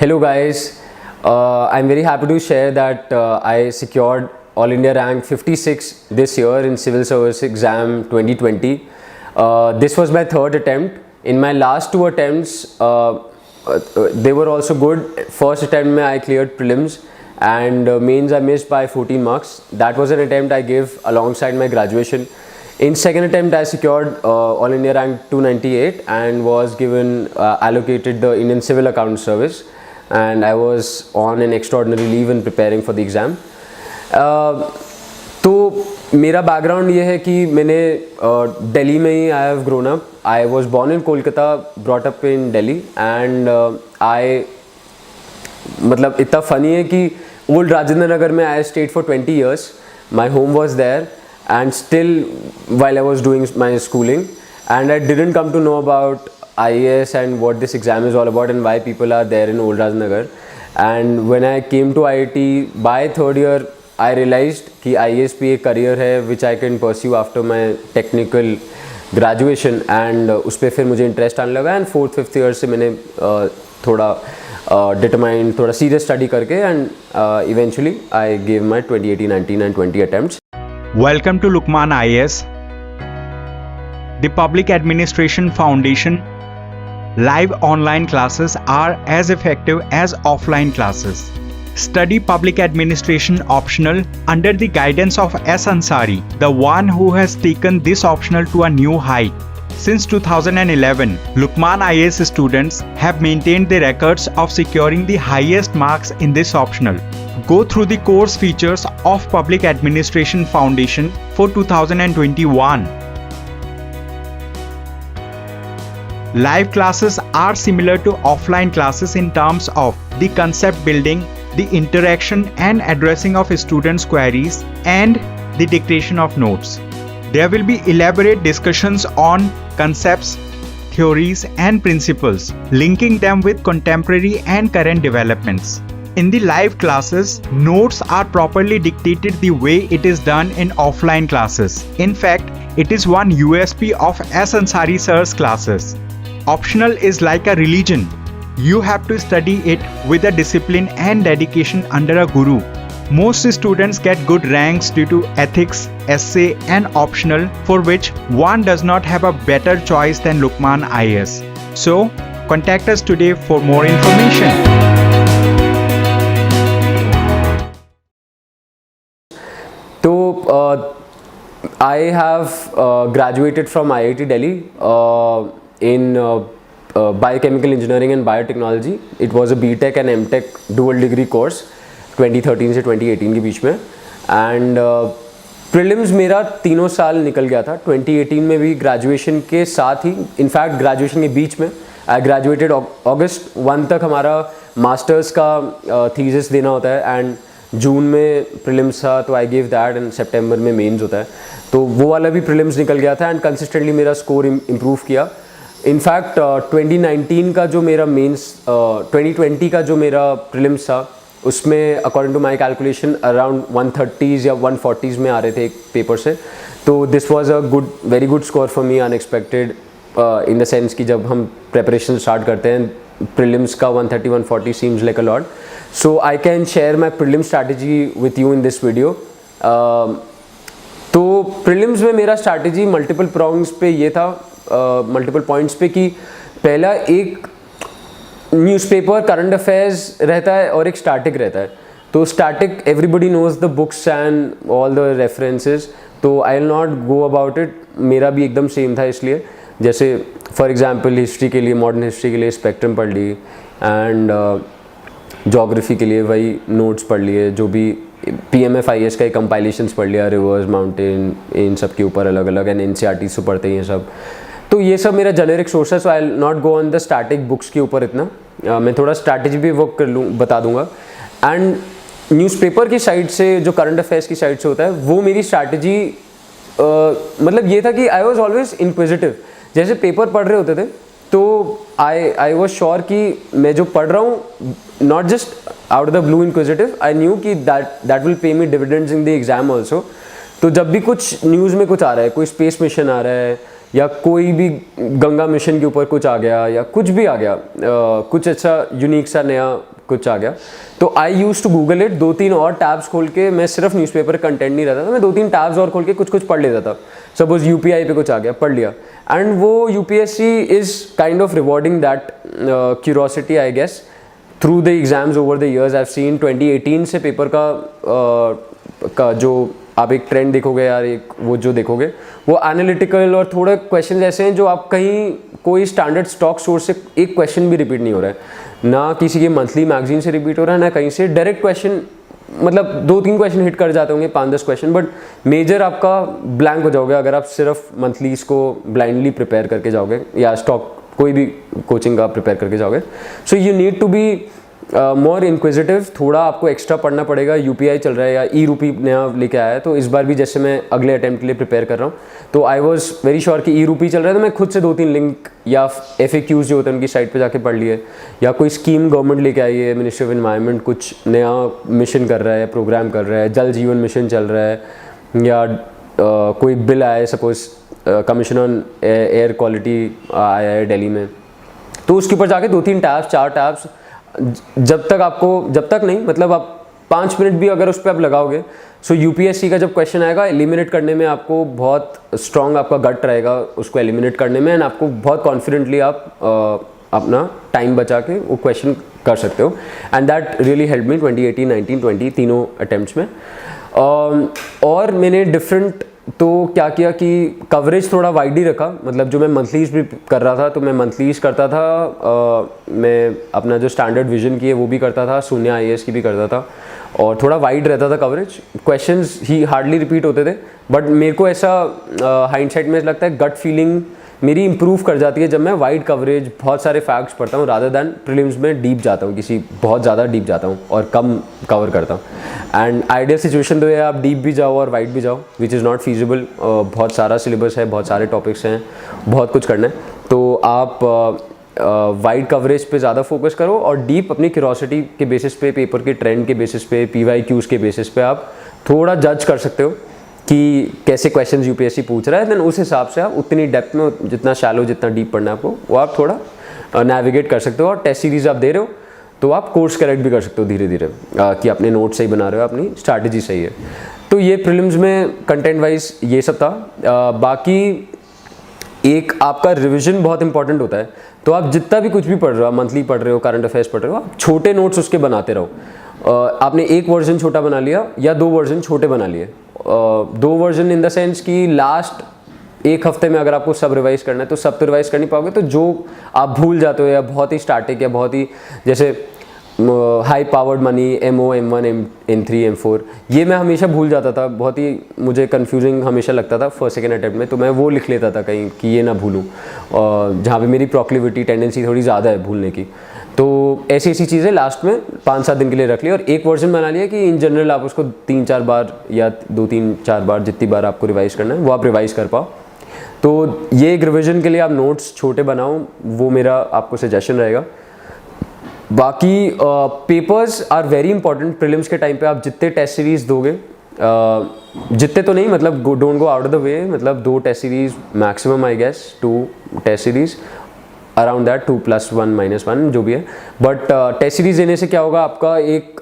Hello guys, I'm very happy to share that I secured All India rank 56 this year in Civil Service Exam 2020. This was my third attempt. In my last two attempts, they were also good. First attempt I cleared prelims and mains I missed by 14 marks. That was an attempt I gave alongside my graduation. In second attempt I secured All India rank 298 and was given allocated the Indian Civil Account Service, and I was on an extraordinary leave in preparing for the exam. तो मेरा background ये है कि मैंने दिल्ली में ही I have grown up. I was born in Kolkata, brought up in Delhi, and I मतलब इतना फ़नी है कि ओल्ड राजेंद्र नगर में I stayed for 20 years. My home was there and still while I was doing my schooling, and I didn't come to know about IAS and what this exam is all about and why people are there in Old Rajnagar. And when I came to IIT by third year, I realized कि IAS भी एक career है which I can pursue after my technical graduation, and उस पर फिर मुझे interest आने लगा. And fourth fifth year से मैंने थोड़ा determined, थोड़ा serious study करके, and eventually I gave my 2018, 19 and 20 attempts. Welcome to Lukman IAS. The Public Administration Foundation live online classes are as effective as offline classes. Study Public Administration optional under the guidance of S. Ansari, the one who has taken this optional to a new height. Since 2011, Lukman IAS students have maintained the records of securing the highest marks in this optional. Go through the course features of Public Administration Foundation for 2021. Live classes are similar to offline classes in terms of the concept building, the interaction and addressing of students' queries, and the dictation of notes. There will be elaborate discussions on concepts, theories and principles, linking them with contemporary and current developments. In the live classes, notes are properly dictated the way it is done in offline classes. In fact, it is one USP of S. Ansari sir's classes. Optional is like a religion. You have to study it with a discipline and dedication under a guru. Most students get good ranks due to ethics, essay and optional, for which one does not have a better choice than Lukman IAS. So, contact us today for more information. So, I have graduated from IIT Delhi in Biochemical Engineering and Biotechnology. It was a BTech and MTech dual degree course 2013 से 2018 के बीच में. And prelims मेरा तीनों साल निकल गया था. 2018 में भी ग्रेजुएशन के साथ ही, इनफैक्ट ग्रेजुएशन के बीच में, आई ग्रेजुएटेड अगस्त 1 तक हमारा मास्टर्स का थीसिस देना होता है, एंड जून में प्रीलिम्स था तो आई गिव दैट, एंड सितंबर में मेंस होता है. तो वो वाला भी प्रीलिम्स निकल गया था, एंड कंसिस्टेंटली मेरा स्कोर इम्प्रूव किया. इनफैक्ट 2019 का जो मेरा मेंस 2020 का जो मेरा प्रीलिम्स था, उसमें according to my calculation around 130s या 140s में आ रहे थे एक पेपर से. तो this was a very good score for me, unexpected in the sense कि जब हम प्रेपरेशन स्टार्ट करते हैं प्रीलिम्स का 130-140 seems like a lot. So I can share my prelim strategy with you in this video. तो prelims में मेरा strategy multiple prongs पे ये था, multiple points पे, कि पहला एक newspaper current affairs रहता है और एक static रहता है. तो static everybody knows the books and all the references, तो I'll not go about it. मेरा भी एकदम सेम था. इसलिए जैसे for example हिस्ट्री के लिए, मॉडर्न हिस्ट्री के लिए स्पेक्ट्रम पढ़ ली, एंड जोग्राफी के लिए वही नोट्स पढ़ लिए, जो भी PMF IAS का कंपाइलेशंस पढ़ लिया, रिवर्स, माउंटेन, इन सब के ऊपर अलग अलग, एंड NCERT से पढ़ते हैं ये सब. तो ये सब मेरा जेनेरिक सोर्स है. So I will not go on the static books के ऊपर इतना. मैं थोड़ा स्ट्रैटेजी भी वर्क कर लूँ, बता दूंगा. एंड न्यूज़पेपर की साइड से, जो करंट अफेयर्स की साइड से होता है, वो मेरी स्ट्रैटेजी मतलब ये था कि आई वॉज ऑलवेज इंक्विजिटिव. जैसे पेपर पढ़ रहे होते थे तो आई वॉज श्योर कि मैं जो पढ़ रहा हूँ, not just out of the blue inquisitive, I knew कि that will pay me dividends in the exam also. तो जब भी कुछ न्यूज़ में कुछ आ रहा है, कोई स्पेस मिशन आ रहा है, या कोई भी गंगा मिशन के ऊपर कुछ आ गया, या कुछ भी आ गया, कुछ अच्छा यूनिक सा नया कुछ आ गया, तो आई यूज टू गूगल इट, 2-3 और टैब्स खोल के, मैं सिर्फ न्यूज़पेपर कंटेंट नहीं रहता था, मैं 2-3 टैब्स और खोल के कुछ पढ़ लेता था। सपोज यूपीआई पे कुछ आ गया, पढ़ लिया, एंड वो UPSC is kind of rewarding that curiosity I guess through the exams over the years. I have seen 2018 से पेपर का जो आप एक ट्रेंड देखोगे यार, एक वो जो देखोगे वो एनालिटिकल और थोड़े क्वेश्चन ऐसे हैं जो आप कहीं कोई स्टैंडर्ड स्टॉक सोर्स से एक क्वेश्चन भी रिपीट नहीं हो रहा है, ना किसी के मंथली मैगजीन से रिपीट हो रहा है, ना कहीं से डायरेक्ट क्वेश्चन, मतलब 2-3 क्वेश्चन हिट कर जाते होंगे, 5-10 क्वेश्चन, बट मेजर आपका ब्लैंक हो जाओगे अगर आप सिर्फ मंथली इसको ब्लाइंडली प्रिपेयर करके जाओगे या स्टॉक कोई भी कोचिंग का प्रिपेयर करके जाओगे। So you need to be more inquisitive, थोड़ा आपको एक्स्ट्रा पढ़ना पड़ेगा। यूपीआई चल रहा है या ई रूपी नया लेके आया है, तो इस बार भी जैसे मैं अगले अटेम्प्ट के लिए प्रिपेयर कर रहा हूँ, तो आई वॉज वेरी श्योर कि ई रूपी चल रहा है, तो मैं खुद से 2-3 लिंक या FAQs जो होते हैं उनकी साइट पे जाके पढ़ लिए, या कोई स्कीम गवर्नमेंट लेके आई है, मिनिस्ट्री ऑफ एनवायरनमेंट कुछ नया मिशन कर रहा है, प्रोग्राम कर रहा है, जल जीवन मिशन चल रहा है, या कोई बिल आया है, suppose commission on air quality आया है दिल्ली में, तो उसके ऊपर जाके 2-3 टैब्स 4 टैब्स, जब तक नहीं, मतलब आप 5 मिनट भी अगर उस पर आप लगाओगे, सो यूपीएससी का जब क्वेश्चन आएगा एलिमिनेट करने में आपको बहुत स्ट्रॉन्ग आपका गट रहेगा उसको एलिमिनेट करने में, एंड आपको बहुत कॉन्फिडेंटली आप अपना टाइम बचा के वो क्वेश्चन कर सकते हो, and that really help me 2018, 19, 20 तीनों अटेम्प्ट्स में। और मैंने डिफरेंट तो क्या किया कि कवरेज थोड़ा वाइड ही रखा, मतलब जो मैं मंथलीज भी कर रहा था तो मैं मंथलीज करता था, मैं अपना जो स्टैंडर्ड विजन की है वो भी करता था, शून्य IAS की भी करता था, और थोड़ा वाइड रहता था कवरेज। क्वेश्चंस ही हार्डली रिपीट होते थे, बट मेरे को ऐसा हाइंडसाइट में लगता है गट फीलिंग मेरी इंप्रूव कर जाती है जब मैं वाइड कवरेज बहुत सारे फैक्ट्स पढ़ता हूँ, रादर दैन प्रीलिम्स में डीप जाता हूँ, किसी बहुत ज़्यादा डीप जाता हूँ और कम कवर करता हूँ। एंड आइडियल सिचुएशन तो ये आप डीप भी जाओ और वाइड भी जाओ, विच इज़ नॉट फीजिबल। बहुत सारा सिलेबस है, बहुत सारे टॉपिक्स हैं, बहुत कुछ करना है, तो आप वाइड कवरेज पे ज़्यादा फोकस करो और डीप अपनी क्यूरोसिटी के बेसिस पे, पेपर के ट्रेंड के बेसिस पे, PYQs के बेसिस पे आप थोड़ा जज कर सकते हो कि कैसे क्वेश्चंस यूपीएससी पूछ रहा है, देन उस हिसाब से आप उतनी डेप्थ में, जितना शैलो, जितना डीप पढ़ना है आपको, वो आप थोड़ा नेविगेट कर सकते हो। और टेस्ट सीरीज आप दे रहे हो तो आप कोर्स करेक्ट भी कर सकते हो धीरे धीरे, कि अपने नोट सही बना रहे हो, अपनी स्ट्रैटेजी सही है। तो ये प्रीलिम्स में कंटेंट वाइज ये सब था। बाकी एक आपका रिविजन बहुत इंपॉर्टेंट होता है, तो आप जितना भी कुछ भी पढ़ रहे हो, मंथली पढ़ रहे हो, करंट अफेयर्स पढ़ रहे हो, आप छोटे नोट्स उसके बनाते रहो। आपने एक वर्जन छोटा बना लिया या 2 वर्जन छोटे बना लिए, 2 वर्जन इन द सेंस कि लास्ट 1 हफ्ते में अगर आपको सब रिवाइज करना है तो सब तो रिवाइज कर नहीं पाओगे, तो जो आप भूल जाते हो या बहुत ही स्टैटिक या बहुत ही जैसे high powered money, MO, M1, M3, M4, ये मैं हमेशा भूल जाता था, बहुत ही मुझे कंफ्यूजिंग हमेशा लगता था फर्स्ट सेकंड अटेम्प्ट में, तो मैं वो लिख लेता था कहीं कि ये ना भूलूँ, जहाँ पे मेरी प्रोक्लिविटी टेंडेंसी थोड़ी ज़्यादा है भूलने की। तो ऐसी ऐसी चीज़ें लास्ट में 5-7 दिन के लिए रख ली और एक वर्जन बना लिया कि इन जनरल आप उसको 3-4 बार या 2-3-4 बार जितनी बार आपको रिवाइज़ करना है वो आप रिवाइज़ कर पाओ। तो ये एक रिविज़न के लिए आप नोट्स छोटे बनाओ, वो मेरा आपको सजेशन रहेगा। बाकी papers are very important prelims के टाइम पे। आप जितने टेस्ट सीरीज़ दोगे, जितने तो नहीं, मतलब don't go out of the way, मतलब 2 test series maximum I guess, 2 test series around that, 2 + 1 - 1 जो भी है। बट टेस्ट सीरीज़ देने से क्या होगा, आपका एक,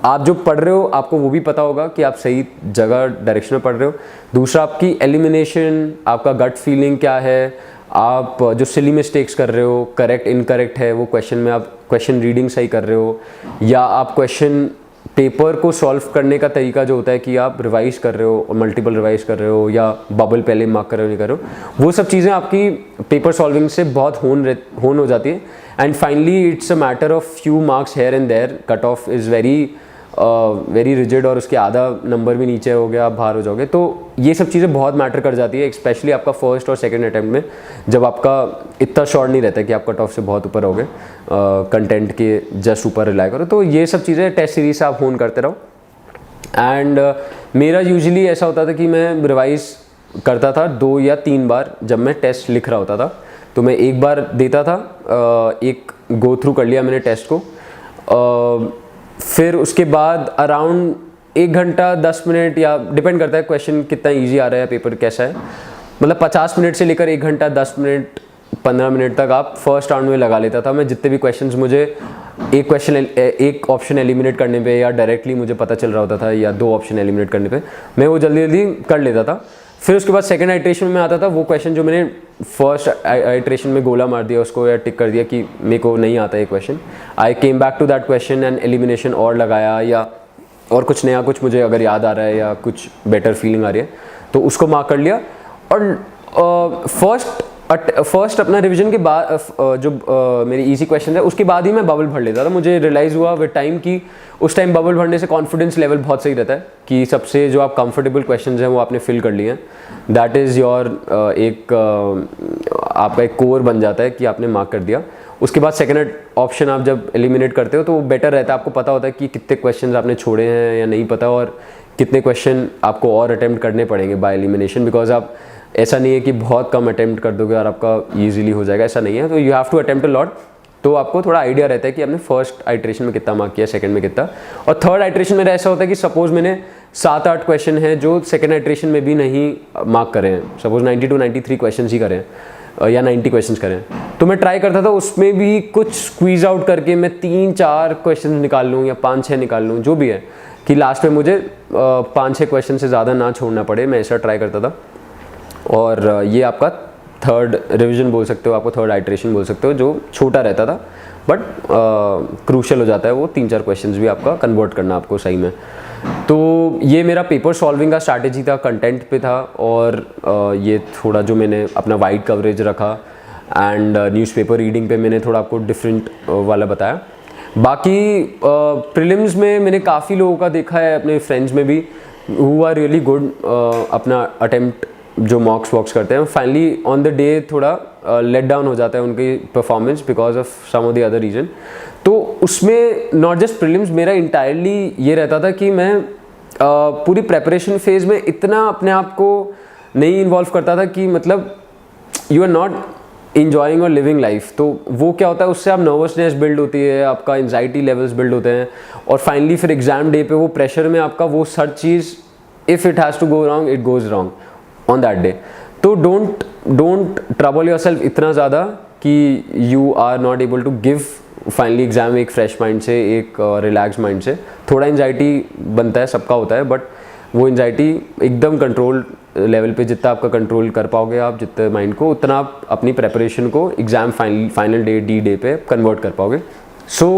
आप जो पढ़ रहे हो आपको वो भी पता होगा कि आप सही जगह डायरेक्शन में पढ़ रहे हो। दूसरा, आपकी एलिमिनेशन, आपका गट फीलिंग क्या है, आप जो सिली मिस्टेक्स कर रहे हो, करेक्ट इनकरेक्ट है वो क्वेश्चन में, आप क्वेश्चन रीडिंग सही कर रहे हो, या आप क्वेश्चन पेपर को सॉल्व करने का तरीका जो होता है कि आप रिवाइज कर रहे हो और मल्टीपल रिवाइज कर रहे हो, या बबल पहले मार्क कर रहे हो नहीं कर रहे हो, वो सब चीज़ें आपकी पेपर सॉल्विंग से बहुत होन हो जाती है। And finally it's a matter of few marks here and there, cut off is very rigid, और उसके आधा नंबर भी नीचे हो गया, आप बाहर हो जाओगे। तो ये सब चीज़ें बहुत मैटर कर जाती है, स्पेशली आपका फर्स्ट और सेकंड अटेम्प्ट में, जब आपका इतना शॉर्ट नहीं रहता कि आप कट ऑफ से बहुत ऊपर हो गए, कंटेंट के जस्ट ऊपर रिलाई करो। तो ये सब चीज़ें टेस्ट सीरीज से आप होन करते रहो। एंड मेरा यूजुअली ऐसा होता था कि मैं रिवाइज करता था 2 या 3 बार जब मैं टेस्ट लिख रहा होता था। तो मैं एक बार देता था, एक गो थ्रू कर लिया मैंने टेस्ट को, फिर उसके बाद अराउंड 1 घंटा 10 मिनट, या डिपेंड करता है क्वेश्चन कितना इजी आ रहा है, पेपर कैसा है, मतलब 50 मिनट से लेकर 1 घंटा 10 मिनट 15 मिनट तक आप फर्स्ट राउंड में लगा लेता था। मैं जितने भी क्वेश्चंस मुझे एक ऑप्शन एलिमिनेट करने पे या डायरेक्टली मुझे पता चल रहा होता था या 2 ऑप्शन एलिमिनेट करने पे मैं वो जल्दी जल्दी कर लेता था। फिर उसके बाद सेकंड आइट्रेशन में आता था वो क्वेश्चन जो मैंने फर्स्ट आइट्रेशन में गोला मार दिया उसको या टिक कर दिया कि मेरे को नहीं आता ये question, I came back to that question and elimination और लगाया या और कुछ नया कुछ मुझे अगर याद आ रहा है या कुछ बेटर फीलिंग आ रही है तो उसको मार्क कर लिया। और फर्स्ट अपना रिवीजन के बाद जो मेरी इजी क्वेश्चन है उसके बाद ही मैं बबल भर लेता था। मुझे रियलाइज़ हुआ विद टाइम कि उस टाइम बबल भरने से कॉन्फिडेंस लेवल बहुत सही रहता है कि सबसे जो आप कंफर्टेबल क्वेश्चंस हैं वो आपने फिल कर लिए हैं, दैट इज़ योर आपका एक कोर बन जाता है कि आपने मार्क कर दिया। उसके बाद सेकंड ऑप्शन आप जब एलिमिनेट करते हो तो वो बेटर रहता है, आपको पता होता है कि कितने क्वेश्चंस आपने छोड़े हैं या नहीं पता और कितने क्वेश्चन आपको और अटेम्प्ट करने पड़ेंगे बाय एलिमिनेशन। बिकॉज आप ऐसा नहीं है कि बहुत कम अटेम्प्ट कर दोगे और आपका ईजिली हो जाएगा, ऐसा नहीं है। तो you have to attempt a lot, तो आपको थोड़ा आइडिया रहता है कि आपने फर्स्ट आइट्रेशन में कितना मार्क किया, सेकंड में कितना। और थर्ड आइट्रेशन में ऐसा होता है कि सपोज मैंने 7-8 क्वेश्चन हैं जो सेकंड आइट्रेशन में भी नहीं मार्क करे हैं, सपोज 90 to 93 क्वेश्चन ही करें या 90 क्वेश्चन करें, तो मैं ट्राई करता था उसमें भी कुछ स्क्वीज आउट करके मैं 3-4 क्वेश्चन निकाल लूँ या 5-6 निकाल लूँ, जो भी है, कि लास्ट में मुझे 5-6 क्वेश्चन से ज़्यादा ना छोड़ना पड़े। मैं ऐसा ट्राई करता था और ये आपका थर्ड रिवीजन बोल सकते हो, आपको थर्ड आइट्रेशन बोल सकते हो, जो छोटा रहता था बट क्रूशल हो जाता है वो 3-4 क्वेश्चंस भी आपका कन्वर्ट करना आपको सही में। तो ये मेरा पेपर सॉल्विंग का स्ट्रैटेजी था, कंटेंट पे था। और ये थोड़ा जो मैंने अपना वाइड कवरेज रखा एंड न्यूज़पेपर रीडिंग पे मैंने थोड़ा आपको डिफरेंट वाला बताया। बाकी प्रीलिम्स में मैंने काफ़ी लोगों का देखा है अपने फ्रेंड्स में भी हु आर रियली गुड अपना अटेम्प्ट जो मॉक्स वॉक्स करते हैं, फाइनली ऑन द डे थोड़ा लेट डाउन हो जाता है उनकी performance because of some of the other reason. तो उसमें नॉट जस्ट प्रीलिम्स, मेरा इंटायरली ये रहता था कि मैं पूरी प्रेपरेशन फेज में इतना अपने आप को नहीं इन्वॉल्व करता था कि मतलब यू आर नॉट इंजॉइंग और लिविंग लाइफ। तो वो क्या होता है, उससे आप नर्वसनेस बिल्ड होती है, आपका एंजाइटी लेवल्स बिल्ड होते हैं और फाइनली फिर एग्जाम डे पे वो प्रेशर में आपका वो हर चीज़ if it has to go wrong it goes wrong on that day. तो डोंट ट्रबल योरसेल्फ इतना ज़्यादा कि you are not able to give finally exam एक फ्रेश माइंड से, एक रिलैक्स माइंड से। थोड़ा एंजाइटी बनता है, सबका होता है, बट वो एंजाइटी एकदम कंट्रोल लेवल पे, जितना आपका कंट्रोल कर पाओगे आप जितने माइंड को, उतना आप अपनी प्रेपरेशन को exam final day D day पे कन्वर्ट कर पाओगे। सो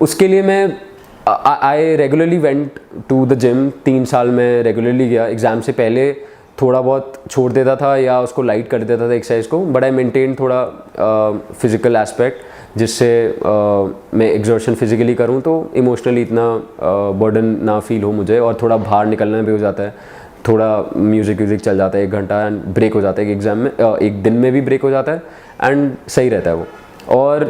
उसके लिए मैं I regularly went to the gym. 3 साल में रेगुलरली गया। एग्ज़ाम से पहले थोड़ा बहुत छोड़ देता था या उसको लाइट कर देता था एक्सरसाइज को, बट आई मेंटेन थोड़ा फिजिकल एस्पेक्ट जिससे मैं एग्जर्शन फिजिकली करूं तो इमोशनली इतना बर्डन ना फील हो मुझे, और थोड़ा बाहर निकलना भी हो जाता है, थोड़ा म्यूज़िक चल जाता है 1 घंटा एंड ब्रेक हो जाता है एग्ज़ाम में, एक दिन में भी ब्रेक हो जाता है एंड सही रहता है वो। और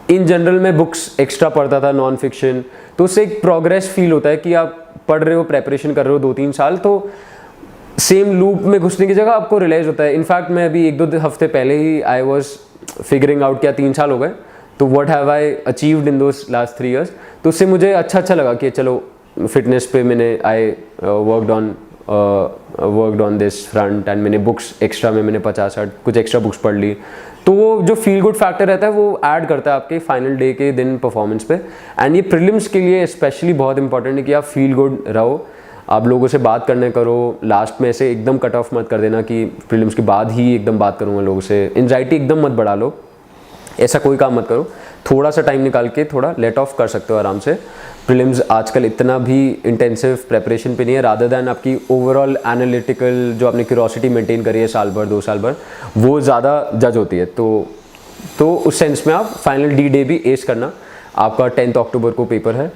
इन जनरल मैं बुक्स एक्स्ट्रा पढ़ता था, नॉन फिक्शन, तो उससे एक प्रोग्रेस फील होता है कि आप पढ़ रहे हो, प्रेपरेशन कर रहे हो 2-3 साल, तो सेम लूप में घुसने की जगह आपको रियलाइज़ होता है। इनफैक्ट मैं अभी 1-2 हफ्ते पहले ही आई वॉज फिगरिंग आउट, क्या 3 साल हो गए, तो what have I achieved in those last 3 years। तो उससे मुझे अच्छा लगा कि चलो फिटनेस पे मैंने I worked on this front end मैंने बुक्स एक्स्ट्रा में मैंने 50-60 कुछ एक्स्ट्रा बुक्स पढ़ ली। तो वो जो फील गुड फैक्टर रहता है वो ऐड करता है आपके फाइनल डे के दिन परफॉर्मेंस पे। एंड ये प्रीलिम्स के लिए स्पेशली बहुत इंपॉर्टेंट है कि आप फील गुड रहो, आप लोगों से बात करने करो, लास्ट में ऐसे एकदम कट ऑफ मत कर देना कि प्रीलिम्स के बाद ही एकदम बात करूँगा लोगों से। एंजाइटी एकदम मत बढ़ा लो, ऐसा कोई काम मत करो, थोड़ा सा टाइम निकाल के थोड़ा लेट ऑफ कर सकते हो आराम से। प्रीलिम्स आजकल इतना भी इंटेंसिव प्रेपरेशन पे नहीं है, रादर दैन आपकी ओवरऑल एनालिटिकल जो आपने क्यूरोसिटी मेंटेन करी है साल भर 2 साल भर, वो ज़्यादा जज होती है। तो उस सेंस में आप फाइनल डी डे भी एस करना। आपका 10 अक्टूबर को पेपर है।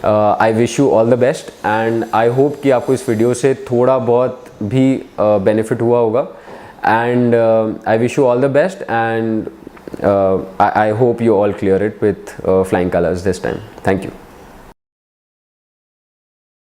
I wish you all the best and I hope कि आपको इस वीडियो से थोड़ा बहुत भी बेनिफिट हुआ होगा and I wish you all the best and I hope you all clear it with flying colors this time. Thank you.